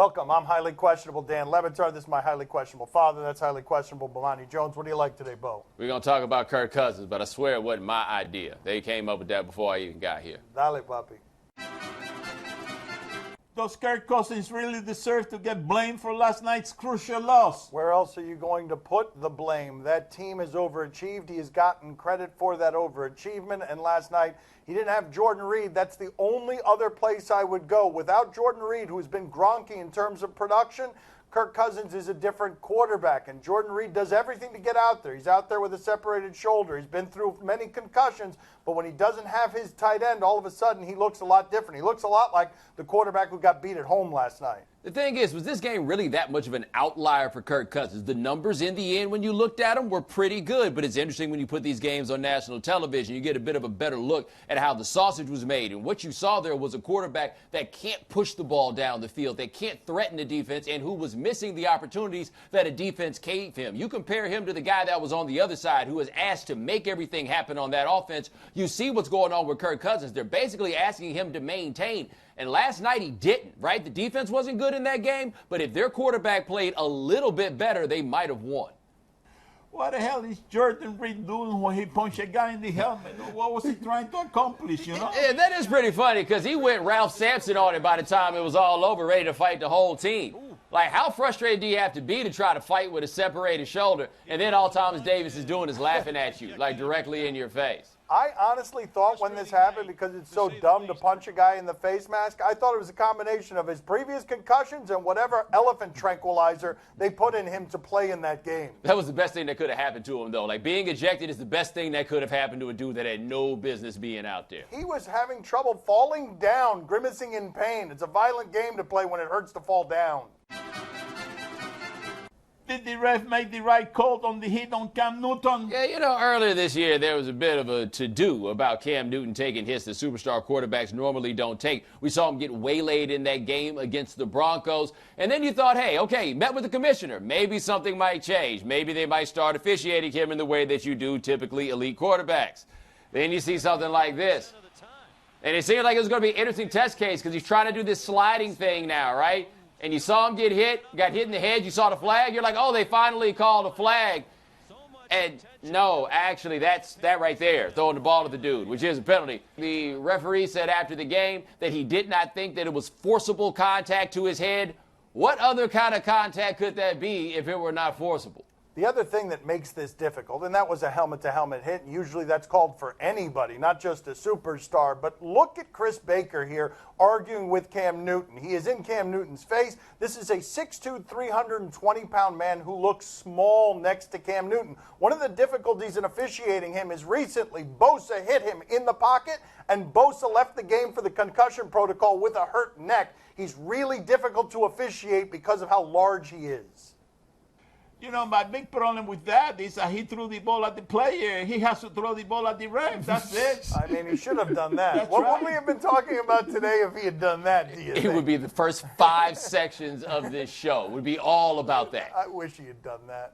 Welcome. I'm highly questionable Dan Levitar. This is my highly questionable father. That's highly questionable Bomani Jones. What do you like today, Bo? We're going to talk about Kirk Cousins, but I swear it wasn't my idea. They came up with that before I even got here. Dale, papi. Does Kirk Cousins really deserve to get blamed for last night's crucial loss? Where else are you going to put the blame? That team has overachieved. He has gotten credit for that overachievement. And last night, he didn't have Jordan Reed. That's the only other place I would go. Without Jordan Reed, who's been gronky in terms of production, Kirk Cousins is a different quarterback, and Jordan Reed does everything to get out there. He's out there with a separated shoulder. He's been through many concussions, but when he doesn't have his tight end, all of a sudden he looks a lot different. He looks a lot like the quarterback who got beat at home last night. The thing is, was this game really that much of an outlier for Kirk Cousins? The numbers in the end, when you looked at them, were pretty good, but it's interesting when you put these games on national television, you get a bit of a better look at how the sausage was made, and what you saw there was a quarterback that can't push the ball down the field, that can't threaten the defense, and who was missing the opportunities that a defense gave him. You compare him to the guy that was on the other side who was asked to make everything happen on that offense. You see what's going on with Kirk Cousins. They're basically asking him to maintain. And last night he didn't, right? The defense wasn't good in that game, but if their quarterback played a little bit better, they might have won. What the hell is Jordan Reed doing when he punched a guy in the helmet? What was he trying to accomplish, you know? Yeah, that is pretty funny because he went Ralph Sampson on it by the time it was all over, ready to fight the whole team. Like, how frustrated do you have to be to try to fight with a separated shoulder, and then all Thomas Davis is doing is laughing at you, like directly in your face? I honestly thought when this happened, because it's so dumb to punch a guy in the face mask, I thought it was a combination of his previous concussions and whatever elephant tranquilizer they put in him to play in that game. That was the best thing that could have happened to him, though. Like, being ejected is the best thing that could have happened to a dude that had no business being out there. He was having trouble falling down, grimacing in pain. It's a violent game to play when it hurts to fall down. Did the ref make the right call on the hit on Cam Newton? Yeah, you know, earlier this year there was a bit of a to-do about Cam Newton taking hits that superstar quarterbacks normally don't take. We saw him get waylaid in that game against the Broncos. And then you thought, hey, okay, met with the commissioner. Maybe something might change. Maybe they might start officiating him in the way that you do typically elite quarterbacks. Then you see something like this. And it seemed like it was going to be an interesting test case because he's trying to do this sliding thing now, right? And you saw him get hit, got hit in the head, you saw the flag, you're like, oh, they finally called a flag. And no, actually, that's that right there, throwing the ball to the dude, which is a penalty. The referee said after the game that he did not think that it was forcible contact to his head. What other kind of contact could that be if it were not forcible? The other thing that makes this difficult, and that was a helmet-to-helmet hit, and usually that's called for anybody, not just a superstar, but look at Chris Baker here arguing with Cam Newton. He is in Cam Newton's face. This is a 6'2", 320-pound man who looks small next to Cam Newton. One of the difficulties in officiating him is recently Bosa hit him in the pocket, and Bosa left the game for the concussion protocol with a hurt neck. He's really difficult to officiate because of how large he is. You know, my big problem with that is that he threw the ball at the player. He has to throw the ball at the ref. That's it. I mean, he should have done that. That's What right. would we have been talking about today if he had done that, do you think? It would be the first 5 sections of this show. It would be all about that. I wish he had done that.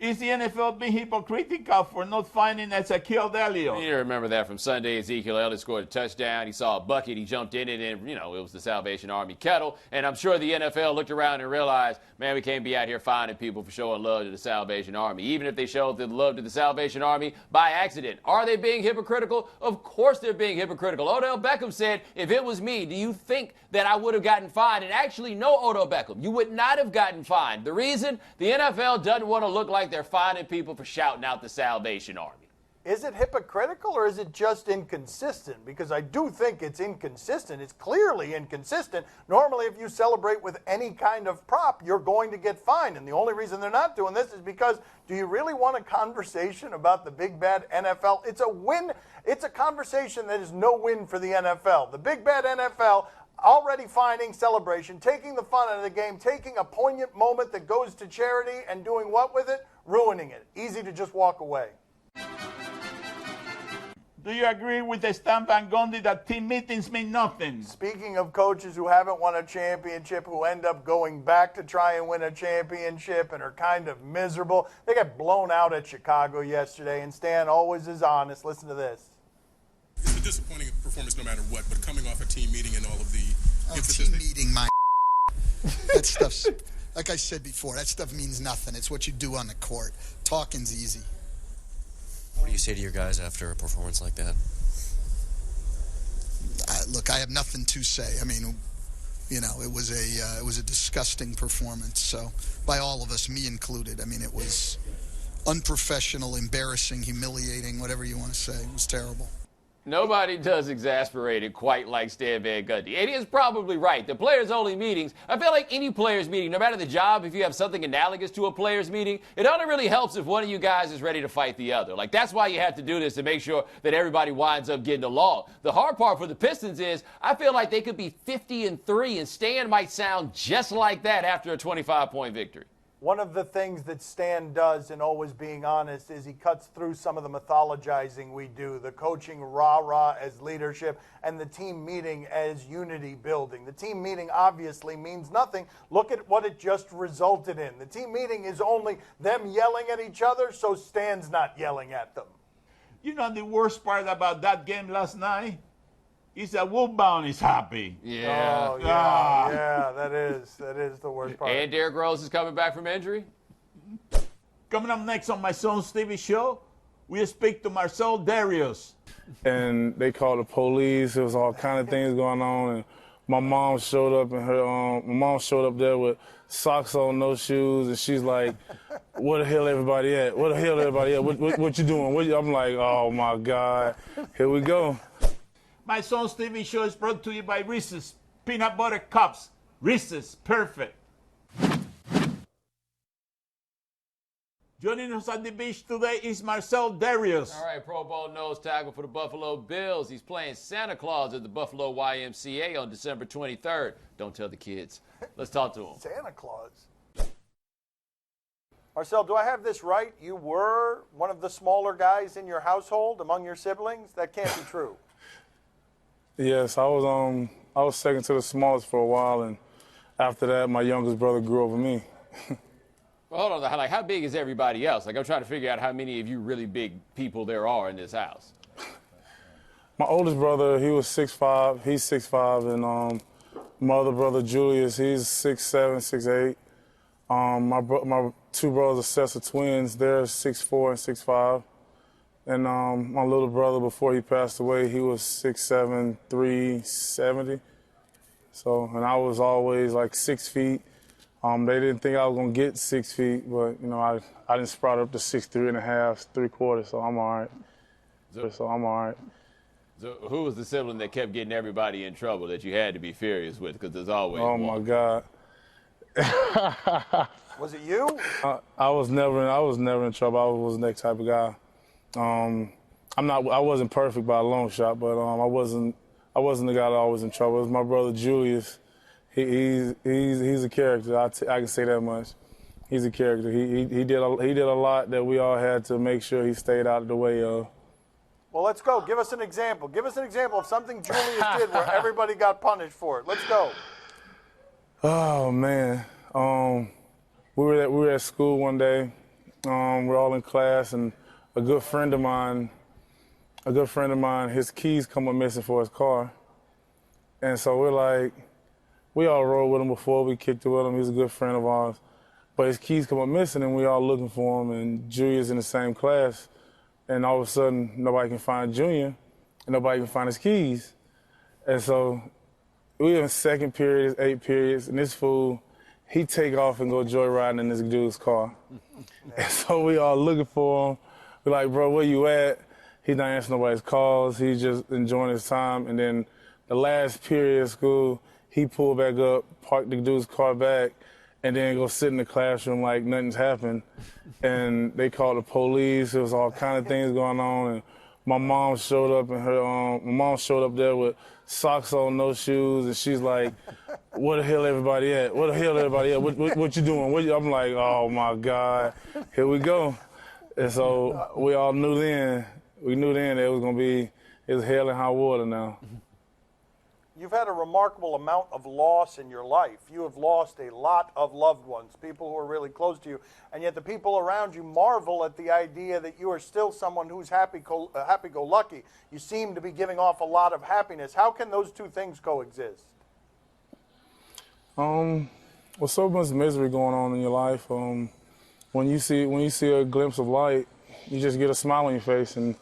Is the NFL being hypocritical for not finding Ezekiel Elliott? You remember that from Sunday. Ezekiel Elliott scored a touchdown. He saw a bucket. He jumped in it, and, you know, it was the Salvation Army kettle. And I'm sure the NFL looked around and realized, man, we can't be out here finding people for showing love to the Salvation Army, even if they showed the love to the Salvation Army by accident. Are they being hypocritical? Of course they're being hypocritical. Odell Beckham said, if it was me, do you think that I would have gotten fined? And actually, no, Odell Beckham, you would not have gotten fined. The reason? The NFL doesn't want to look like they're finding people for shouting out the Salvation Army. Is it hypocritical or is it just inconsistent? Because I do think it's inconsistent. It's clearly inconsistent. Normally, if you celebrate with any kind of prop, you're going to get fined. And the only reason they're not doing this is because, do you really want a conversation about the big bad NFL? It's a win. It's a conversation that is no win for the NFL. The big bad NFL already finding celebration, taking the fun out of the game, taking a poignant moment that goes to charity and doing what with it? Ruining it. Easy to just walk away. Do you agree with the Stan Van Gundy that team meetings mean nothing? Speaking of coaches who haven't won a championship, who end up going back to try and win a championship and are kind of miserable, they got blown out at Chicago yesterday, and Stan always is honest. Listen to this. It's a disappointing performance no matter what, but coming off a team meeting and all of the team meeting, my that stuff's, like I said before, that stuff means nothing. It's what you do on the court. Talking's easy. What do you say to your guys after a performance like that? Look, I have nothing to say. I mean, you know, it was a disgusting performance. So, by all of us, me included. I mean, it was unprofessional, embarrassing, humiliating, whatever you want to say. It was terrible. Nobody does exasperated quite like Stan Van Gundy. And he is probably right. The players-only meetings, I feel like any players' meeting, no matter the job, if you have something analogous to a players' meeting, it only really helps if one of you guys is ready to fight the other. Like, that's why you have to do this, to make sure that everybody winds up getting along. The hard part for the Pistons is, I feel like they could be 50-3, and Stan might sound just like that after a 25-point victory. One of the things that Stan does, in always being honest, is he cuts through some of the mythologizing we do, the coaching rah-rah as leadership, and the team meeting as unity building. The team meeting obviously means nothing. Look at what it just resulted in. The team meeting is only them yelling at each other, so Stan's not yelling at them. You know the worst part about that game last night? Is that Wolfbound is happy. Yeah. Oh, yeah, that is the worst part. And Derrick Rose is coming back from injury. Coming up next on my son Stevie's show, we speak to Marcel Dareus. And they called the police. There was all kind of things going on. And my mom showed up, and my mom showed up there with socks on, no shoes, and she's like, "Where the hell everybody at? Where the hell everybody at? What you doing?" I'm like, "Oh my God, here we go." My son Stevie's show is brought to you by Reese's Peanut Butter Cups. Reese's, perfect. Joining us at the beach today is Marcel Dareus. All right, Pro Bowl nose tackle for the Buffalo Bills. He's playing Santa Claus at the Buffalo YMCA on December 23rd. Don't tell the kids. Let's talk to him. Santa Claus. Marcel, do I have this right? You were one of the smaller guys in your household among your siblings? That can't be true. Yes, I was second to the smallest for a while, and after that, my youngest brother grew over me. Well, hold on. Like, how big is everybody else? Like, I'm trying to figure out how many of you really big people there are in this house. My oldest brother, he was 6'5". He's 6'5", and my other brother Julius, he's 6'7", 6'8". My two brothers are sets of twins. They're 6'4" and 6'5". And my little brother, before he passed away, he was 6'7", 370. So, and I was always like 6 feet. They didn't think I was gonna get 6 feet, but you know, I didn't sprout up to 6'3" and a half, 3/4. So I'm all right. So who was the sibling that kept getting everybody in trouble that you had to be furious with? Because there's always Oh one. my God. Was it you? I was never in trouble. I was that type of guy. I wasn't perfect by a long shot, but I wasn't the guy that always in trouble. It was my brother Julius. He's a character. I can say that much. He's a character. He did a lot that we all had to make sure he stayed out of the way of. Well, let's go. Give us an example. Give us an example of something Julius did where everybody got punished for it. Let's go. Oh man, we were at school one day. We're all in class, and a good friend of mine, his keys come up missing for his car. And so we all rode with him before, we kicked it with him, he's a good friend of ours. But his keys come up missing and we all looking for him, and Junior's in the same class. And all of a sudden, nobody can find Junior, and nobody can find his keys. And so we in second period, it's 8 periods, and this fool, he take off and go joyriding in this dude's car. And so we all looking for him. We're like, bro, where you at? He's not answering nobody's calls. He's just enjoying his time. And then the last period of school, he pulled back up, parked the dude's car back, and then go sit in the classroom like nothing's happened. And they called the police. There was all kind of things going on. And my mom showed up, and my mom showed up there with socks on, no shoes, and she's like, "Where the hell everybody at? Where the hell everybody at? What you doing?" I'm like, "Oh my God, here we go." And so we all knew then that it was hell and high water now. You've had a remarkable amount of loss in your life. You have lost a lot of loved ones, people who are really close to you, and yet the people around you marvel at the idea that you are still someone who's happy-go-lucky. You seem to be giving off a lot of happiness. How can those two things coexist? With so much misery going on in your life, when you see a glimpse of light, you just get a smile on your face, and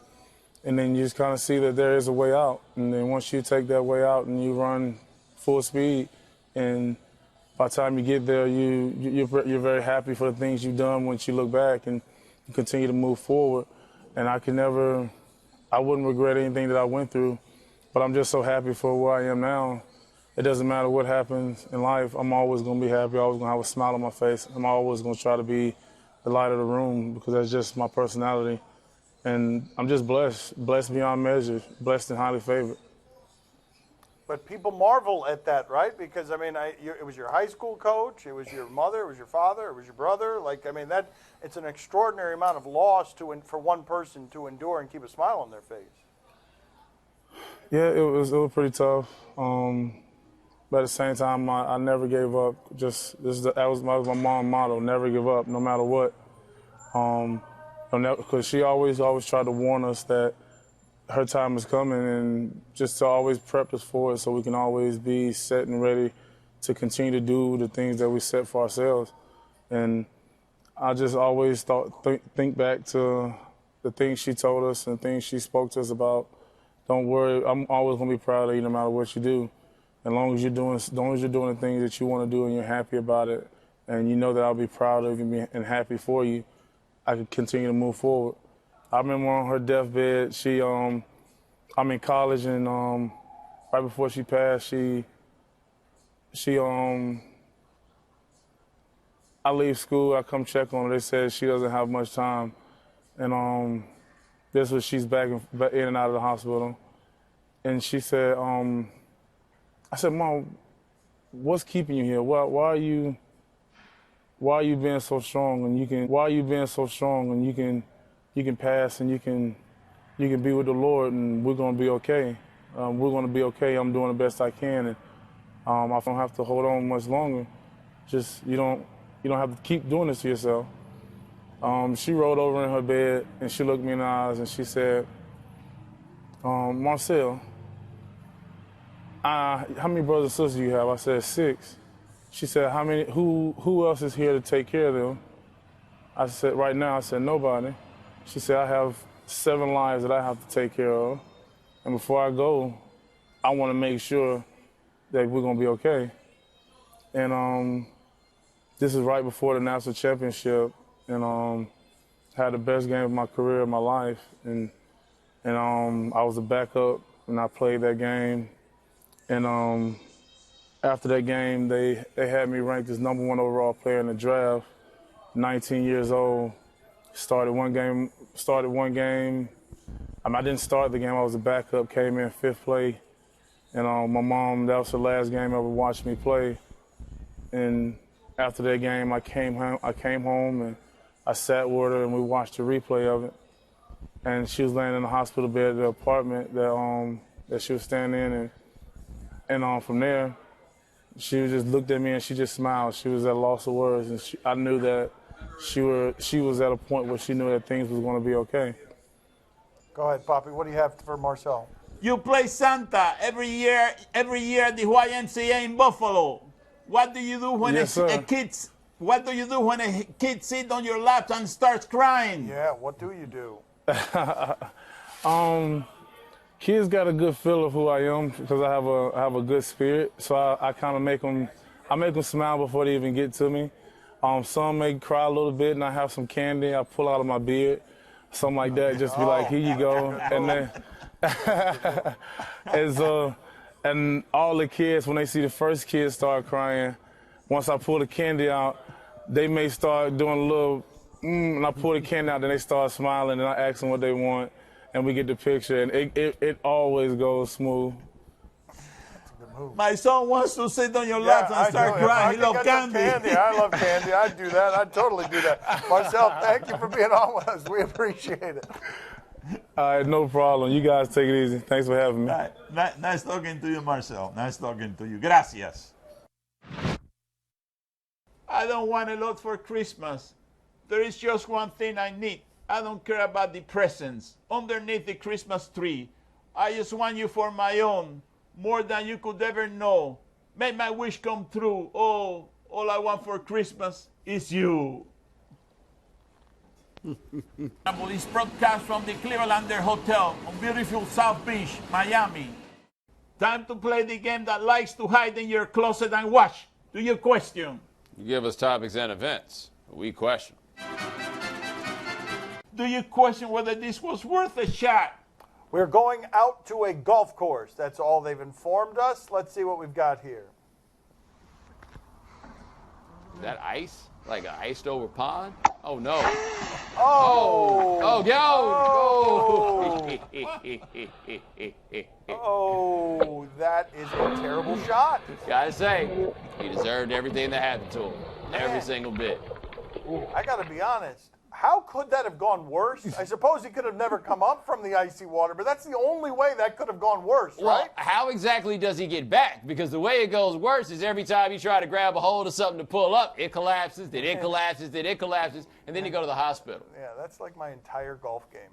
then you just kind of see that there is a way out. And then once you take that way out and you run full speed, and by the time you get there, you're very happy for the things you've done once you look back and you continue to move forward. And I wouldn't regret anything that I went through, but I'm just so happy for where I am now. It doesn't matter what happens in life, I'm always going to be happy, always going to have a smile on my face. I'm always going to try to be the light of the room because that's just my personality. And I'm just blessed beyond measure, blessed and highly favored. But people marvel at that, right? Because, I mean, it was your high school coach, it was your mother, it was your father, it was your brother. Like, I mean, it's an extraordinary amount of loss for one person to endure and keep a smile on their face. Yeah, it was pretty tough. But at the same time, I never gave up. That was my mom's motto: never give up, no matter what. Because she always tried to warn us that her time is coming, and just to always prep us for it, so we can always be set and ready to continue to do the things that we set for ourselves. And I just always think back to the things she told us and things she spoke to us about. Don't worry, I'm always gonna be proud of you, no matter what you do. As long as you're doing the things that you want to do and you're happy about it, and you know that I'll be proud of you and happy for you, I can continue to move forward. I remember on her deathbed, I'm in college, and right before she passed, I leave school, I come check on her. They said she doesn't have much time, and this was she's back in and out of the hospital, and she said, I said, Mom, what's keeping you here? Why are you being so strong, and you can pass, and you can be with the Lord, and we're gonna be okay. We're gonna be okay. I'm doing the best I can, and I don't have to hold on much longer. Just you don't have to keep doing this to yourself. She rolled over in her bed and she looked me in the eyes and she said, Marcel, how many brothers and sisters do you have? I said 6. She said, how many? Who else is here to take care of them? I said, right now. I said, nobody. She said, I have 7 lives that I have to take care of, and before I go, I want to make sure that we're gonna be okay. And this is right before the national championship, and had the best game of my career, of my life, and I was a backup, and I played that game. And after that game, they had me ranked as #1 overall player in the draft. 19 years old. Started one game. I didn't start the game. I was a backup. Came in 5th play. And my mom, that was her last game ever watched me play. And after that game, I came home and I sat with her and we watched the replay of it. And she was laying in the hospital bed at the apartment that she was staying in, and from there, she just looked at me and she just smiled. She was at a loss of words, and I knew that she was at a point where she knew that things was going to be okay. Go ahead, Poppy. What do you have for Marcel? You play Santa every year at the YMCA in Buffalo. What do you do when What do you do when a kid sits on your lap and starts crying? Yeah, what do you do? Kids got a good feel of who I am because I have a good spirit. So I kind of make them smile before they even get to me. Some may cry a little bit, and I have some candy I pull out of my beard, something like that. Just be like, here you go, and then and all the kids, when they see the first kid start crying, once I pull the candy out, they may start doing a little, and I pull the candy out, then they start smiling, and I ask them what they want, and we get the picture, and it always goes smooth. My son wants to sit on your lap and start crying. He loves candy. I love candy. I'd do that. I'd totally do that. Marcel, thank you for being on with us. We appreciate it. All right, no problem. You guys take it easy. Thanks for having me. Nice talking to you, Marcel. Nice talking to you. Gracias. I don't want a lot for Christmas. There is just one thing I need. I don't care about the presents underneath the Christmas tree. I just want you for my own, more than you could ever know. make my wish come true. Oh, all I want for Christmas is you. This broadcast from the Clevelander Hotel on beautiful South Beach, Miami. Time to play the game that likes to hide in your closet and watch. Do you question? You give us topics and events. We question. Do you question whether this was worth a shot? We're going out to a golf course. That's all they've informed us. Let's see what we've got here. Is that ice? Like an iced over pond? Oh no. Oh! Oh, go! Oh, that is a terrible shot. Gotta say, he deserved everything that happened to him. Every single bit. I got to be honest. How could that have gone worse? I suppose he could have never come up from the icy water, but that's the only way that could have gone worse, Well, right? how exactly does he get back? Because the way it goes worse is every time you try to grab a hold of something to pull up, it collapses, then it collapses, then it collapses, and then you go to the hospital. Yeah, that's like my entire golf game.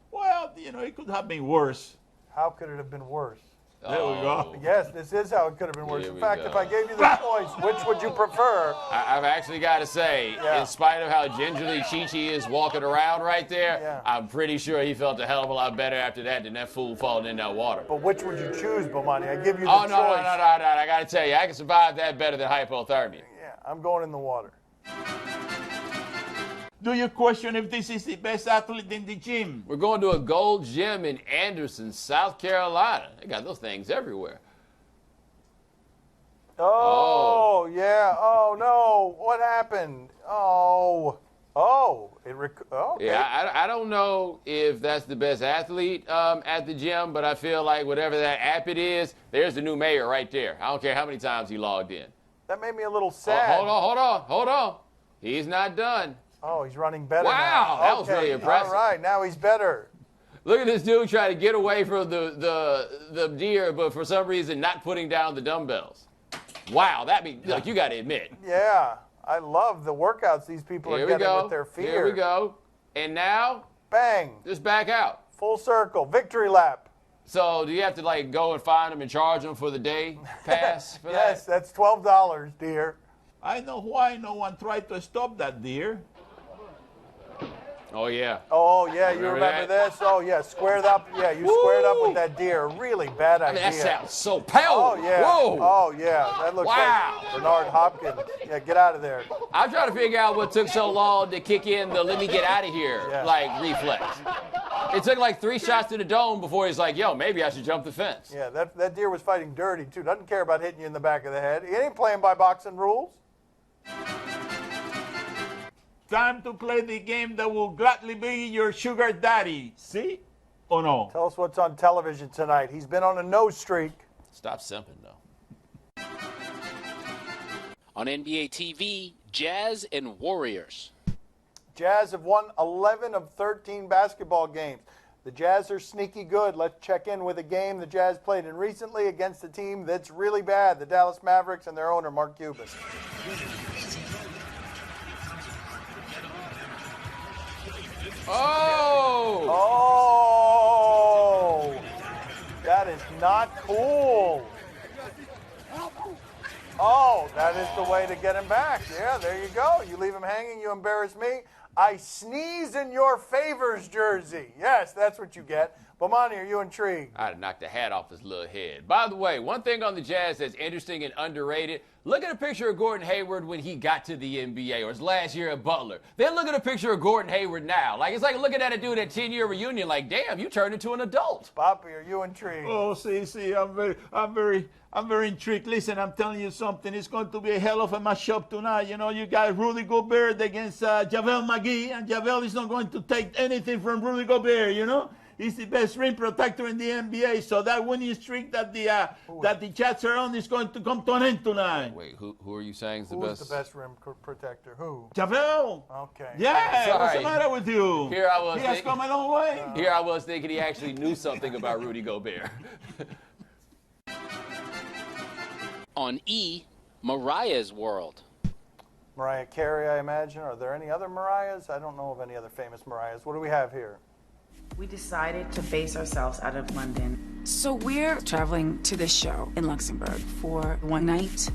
Well, you know, it could have been worse. How could it have been worse? There we go. Yes, this is how it could have been worse. Here In we fact, go. if I gave you the choice, which would you prefer? I've actually got to say, Yeah. in spite of how gingerly Chi-Chi is walking around right there, Yeah. I'm pretty sure he felt a hell of a lot better after that than that fool falling in that water. But which would you choose, Bomani? I give you the Oh, choice. no. I got to tell you, I can survive that better than hypothermia. Yeah, I'm going in the water. Do you question if this is the best athlete in the gym? We're going to a gold gym in Anderson, South Carolina. They got those things everywhere. Oh, yeah. Oh, no. What happened? Oh. Oh. Okay. Yeah, I don't know if that's the best athlete at the gym, but I feel like whatever that app it is, there's the new mayor right there. I don't care how many times he logged in. That made me a little Oh, sad. hold on. He's not done. Oh, he's running better Wow, now. that was really impressive. All right, now he's better. Look at this dude trying to get away from the deer, but for some reason not putting down the dumbbells. Wow, look, you got to admit. Yeah, I love the workouts these people are getting with their fear. Here we go. And now, Bang. just back out. Full circle. Victory lap. So do you have to like go and find them and charge them for the day pass for Yes, that? that's $12, dear. I know why no one tried to stop that deer. Oh, yeah. Oh, yeah, you Remember remember that? this? Oh, yeah, squared up. Yeah, you squared up with that deer. Really bad I idea. mean, that sounds so pale. Oh, yeah. Whoa. Oh, yeah. That looks Wow. like Bernard Hopkins. Yeah, get out of there. I'm trying to figure out what took so long to kick in the let me get out of here, like, reflex. It took like 3 shots to the dome before he's like, yo, maybe I should jump the fence. Yeah, that deer was fighting dirty, too. Doesn't care about hitting you in the back of the head. He ain't playing by boxing rules. Time to play the game that will gladly be your sugar daddy. See? Or no? Tell us what's on television tonight. He's been on a no streak. Stop simping, though. On NBA TV, Jazz and Warriors. Jazz have won 11 of 13 basketball games. The Jazz are sneaky good. Let's check in with a game the Jazz played in recently against a team that's really bad, the Dallas Mavericks and their owner, Mark Cuban. Oh! Oh! That is not cool. Oh, that is the way to get him back. Yeah, there you go. You leave him hanging, you embarrass me. I sneeze in your favors jersey. Yes, that's what you get. Bomani, are you intrigued? I'd have knocked the hat off his little head. By the way, one thing on the Jazz that's interesting and underrated, look at a picture of Gordon Hayward when he got to the NBA, or his last year at Butler. Then look at a picture of Gordon Hayward now. Like, it's like looking at a dude at 10-year reunion, like, damn, you turned into an adult. Poppy, are you intrigued? Oh, see, I'm very intrigued. Listen, I'm telling you something. It's going to be a hell of a matchup tonight. You know, you got Rudy Gobert against JaVale McGee, and JaVale is not going to take anything from Rudy Gobert, you know? He's the best rim protector in the NBA, so that winning streak that the Jets are on is going to come to an end tonight. Wait, who are you saying is the Who's best? the best rim protector? Who? JaVale. Okay. Yeah, what's Sorry. the matter with you? Here I was He has come a long way. Here I was thinking he actually knew something about Rudy Gobert. On E, Mariah's World. Mariah Carey, I imagine. Are there any other Mariahs? I don't know of any other famous Mariahs. What do we have here? We decided to base ourselves out of London. So we're traveling to this show in Luxembourg for one night.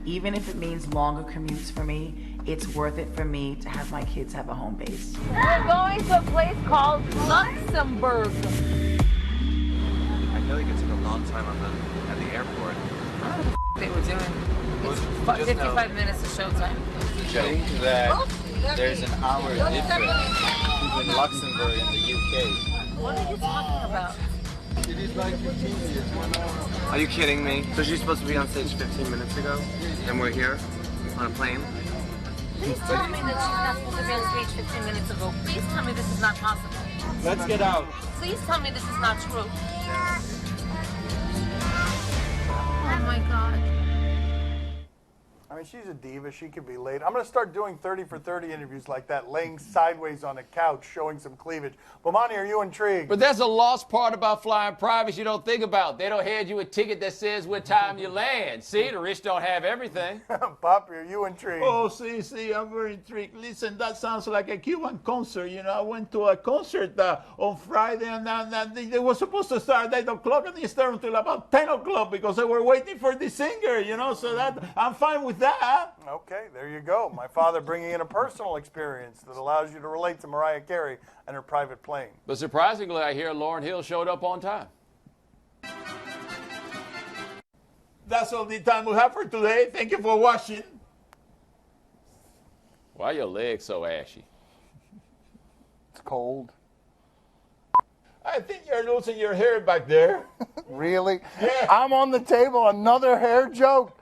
Even if it means longer commutes for me, it's worth it for me to have my kids have a home base. We're going to a place called Luxembourg. I feel like it took a long time at the airport. I don't know what they were doing. It's 55 minutes of showtime. Joke that there's an hour difference between Luxembourg and the UK. What are you talking about? It is like 15 minutes, 1 hour. Are you kidding me? So she's supposed to be on stage 15 minutes ago, and we're here on a plane? Please tell me that she's not supposed to be on stage 15 minutes ago. Please tell me this is not possible. Let's get out. Please tell me this is not true. Oh my God. I mean, she's a diva. She could be late. I'm going to start doing 30 for 30 interviews like that, laying sideways on a couch, showing some cleavage. Bomani, are you intrigued? But there's a lost part about flying privates you don't think about. They don't hand you a ticket that says what time you land. See, the rich don't have everything. Poppy, are you intrigued? Oh, see, I'm very intrigued. Listen, that sounds like a Cuban concert. You know, I went to a concert on Friday, and they were supposed to start at 8 o'clock, and they started until about 10 o'clock because they were waiting for the singer, you know, so that I'm fine with that. Okay, there you go. My father bringing in a personal experience that allows you to relate to Mariah Carey and her private plane. But surprisingly, I hear Lauryn Hill showed up on time. That's all the time we have for today. Thank you for watching. Why are your legs so ashy? It's cold. I think you're losing your hair back there. Really? Yeah. I'm on the table. Another hair joke.